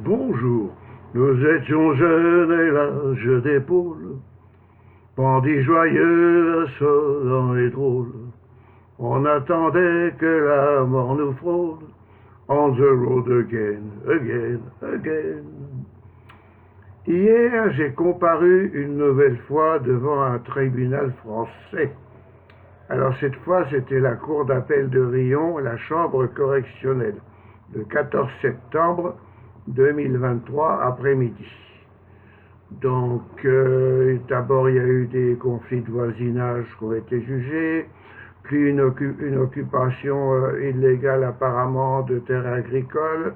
Bonjour, nous étions jeunes et l'âge d'épaule, bandits joyeux, insolents et drôles. On attendait que la mort nous frôle. On the road again, again, again. Hier, j'ai comparu une nouvelle fois devant un tribunal français. Alors cette fois, c'était la cour d'appel de Riom, la chambre correctionnelle, le 14 septembre 2023 après-midi. Donc, d'abord, il y a eu des conflits de voisinage qui ont été jugés, puis une occupation illégale apparemment de terres agricoles,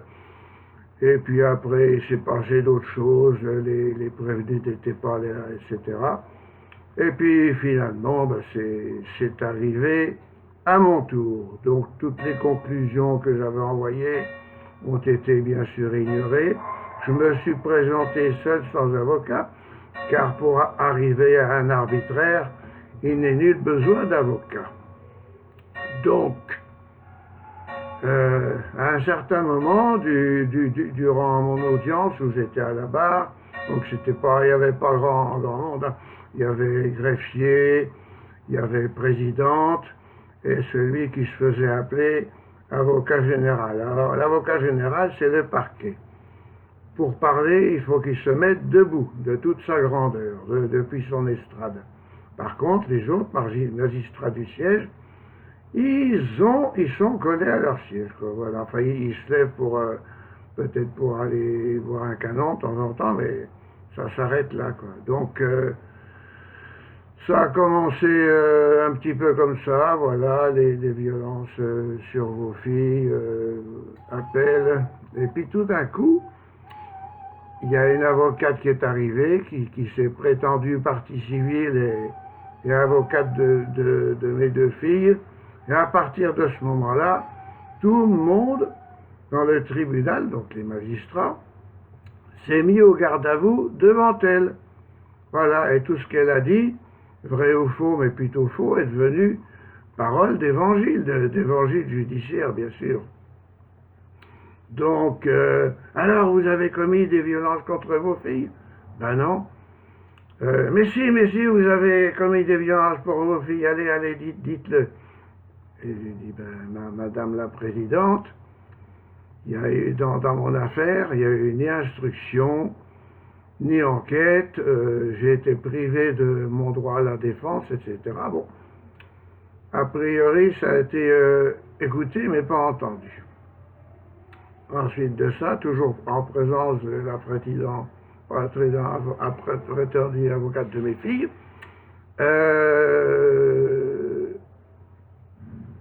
et puis après, il s'est passé d'autres choses, les prévenus n'étaient pas là, etc. Et puis finalement, c'est arrivé à mon tour. Donc, toutes les conclusions que j'avais envoyées ont été bien sûr ignorées. Je me suis présenté seul sans avocat, car pour arriver à un arbitraire, il n'est nul besoin d'avocat. Donc, à un certain moment, durant mon audience où j'étais à la barre, donc il n'y avait pas grand monde, hein. Il y avait greffier, il y avait présidente, et celui qui se faisait appeler avocat général. Alors, l'avocat général, c'est le parquet. Pour parler, il faut qu'il se mette debout, de toute sa grandeur, depuis son estrade. Par contre, les autres magistrats du siège, ils sont collés à leur siège, quoi. Voilà. Enfin, ils se lèvent peut-être pour aller voir un canon de temps en temps, mais ça s'arrête là, quoi. Donc, ça a commencé un petit peu comme ça, voilà, les violences sur vos filles, appels. Et puis tout d'un coup, il y a une avocate qui est arrivée, qui s'est prétendue partie civile et avocate de mes deux filles. Et à partir de ce moment-là, tout le monde dans le tribunal, donc les magistrats, s'est mis au garde à vous devant elle. Voilà, et tout ce qu'elle a dit, vrai ou faux, mais plutôt faux, est devenu parole d'évangile, d'évangile judiciaire, bien sûr. Donc, alors vous avez commis des violences contre vos filles? Ben non. Mais si, vous avez commis des violences pour vos filles, allez, dites-le. Et j'ai dit, ben, madame la présidente, il y a eu dans mon affaire, il y a eu ni instruction, ni enquête, j'ai été privé de mon droit à la défense, etc. Bon, a priori, ça a été écouté, mais pas entendu. Ensuite de ça, toujours en présence de la prétendue avocate de mes filles,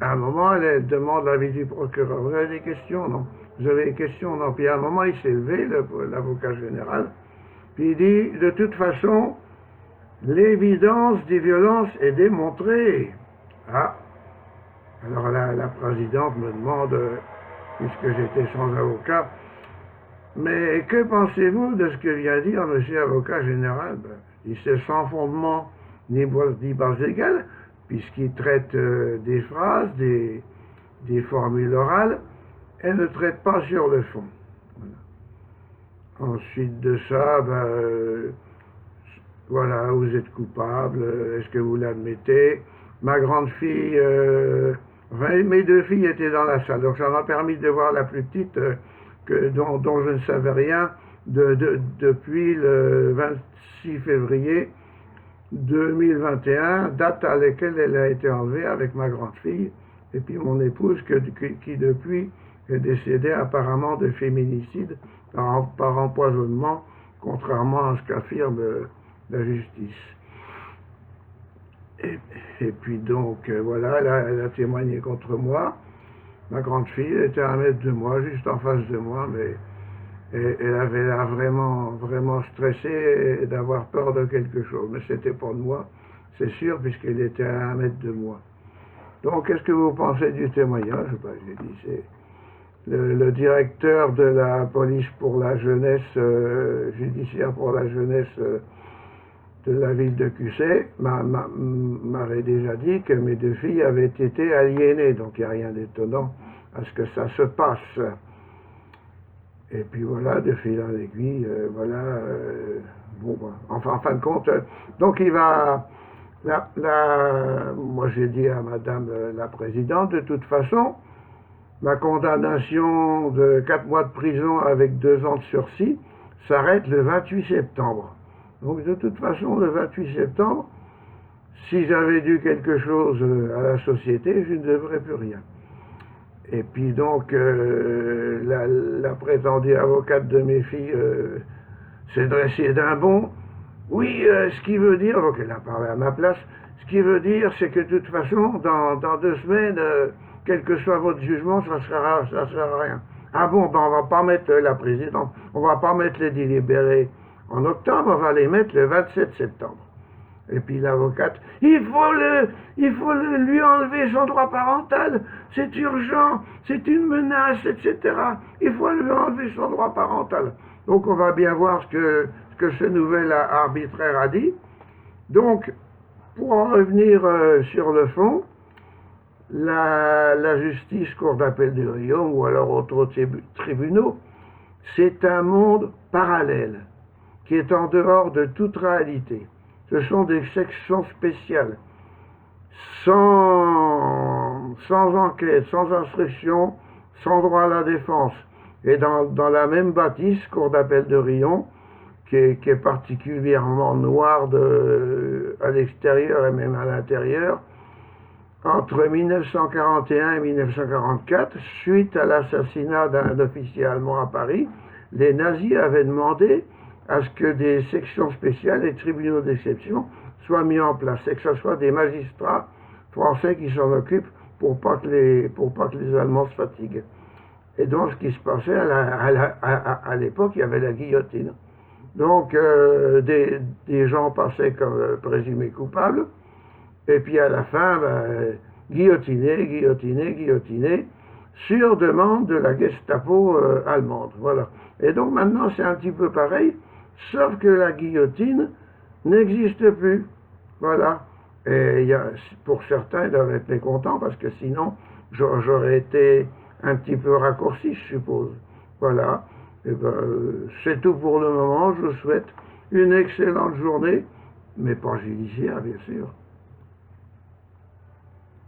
à un moment, elle demande l'avis du procureur. Vous avez des questions? Non. Vous avez des questions? Non. Puis à un moment, il s'est levé, l'avocat général, puis il dit, de toute façon, l'évidence des violences est démontrée. Ah. Alors la présidente me demande, puisque j'étais sans avocat, mais que pensez-vous de ce que vient dire monsieur avocat général? Il c'est sans fondement ni base égale, puisqu'il traite des phrases, des formules orales, et ne traite pas sur le fond. Voilà. Ensuite de ça, voilà, vous êtes coupable, est-ce que vous l'admettez? Ma grande fille, mes deux filles étaient dans la salle, donc ça m'a permis de voir la plus petite, dont je ne savais rien, depuis le 26 février 2021, date à laquelle elle a été enlevée avec ma grande fille, et puis mon épouse qui depuis est décédée apparemment de féminicide par empoisonnement, contrairement à ce qu'affirme la justice. Et puis donc, voilà, elle a témoigné contre moi. Ma grande fille était à 1 mètre de moi, juste en face de moi, mais elle avait l'air vraiment stressée d'avoir peur de quelque chose. Mais c'était pas de moi, c'est sûr, puisqu'elle était à 1 mètre de moi. Donc, qu'est-ce que vous pensez du témoignage? J'ai dit, c'est le directeur de la police pour la jeunesse, judiciaire pour la jeunesse de la ville de Cusset, m'avait déjà dit que mes deux filles avaient été aliénées, donc il n'y a rien d'étonnant à ce que ça se passe. Et puis voilà, de fil en aiguille, voilà. Bon, enfin, en fin de compte, donc il va. Moi j'ai dit à Madame la Présidente, de toute façon, ma condamnation de 4 mois de prison avec 2 ans de sursis s'arrête le 28 septembre. Donc de toute façon, le 28 septembre, si j'avais dû quelque chose à la société, je ne devrais plus rien. Et puis donc, la prétendue avocate de mes filles s'est dressée d'un bond. Oui, ce qui veut dire, donc elle a parlé à ma place, ce qui veut dire, c'est que de toute façon, dans 2 semaines, quel que soit votre jugement, ça ne sert à rien. Ah bon, ben on va pas mettre la présidente, on va pas mettre les délibérés en octobre, on va les mettre le 27 septembre. Et puis l'avocate, il faut lui enlever son droit parental, c'est urgent, c'est une menace, etc. Il faut lui enlever son droit parental. Donc on va bien voir ce que ce nouvel arbitraire a dit. Donc, pour en revenir sur le fond, la justice, cour d'appel de Riom ou alors autres tribunaux, c'est un monde parallèle qui est en dehors de toute réalité. Ce sont des sections spéciales, sans enquête, sans instruction, sans droit à la défense. Et dans la même bâtisse, cour d'appel de Riom, qui est particulièrement noire à l'extérieur et même à l'intérieur, entre 1941 et 1944, suite à l'assassinat d'un officier allemand à Paris, les nazis avaient demandé à ce que des sections spéciales et tribunaux d'exception soient mis en place, et que ce soit des magistrats français qui s'en occupent pour pas que les Allemands se fatiguent. Et donc ce qui se passait à l'époque, il y avait la guillotine. Donc des gens passaient comme présumés coupables, et puis à la fin, guillotiné, sur demande de la Gestapo allemande. Voilà. Et donc maintenant c'est un petit peu pareil, sauf que la guillotine n'existe plus. Voilà. Et pour certains, ils doivent être mécontents, parce que sinon, j'aurais été un petit peu raccourci, je suppose. Voilà. Et c'est tout pour le moment. Je vous souhaite une excellente journée, mais pas judiciaire, bien sûr.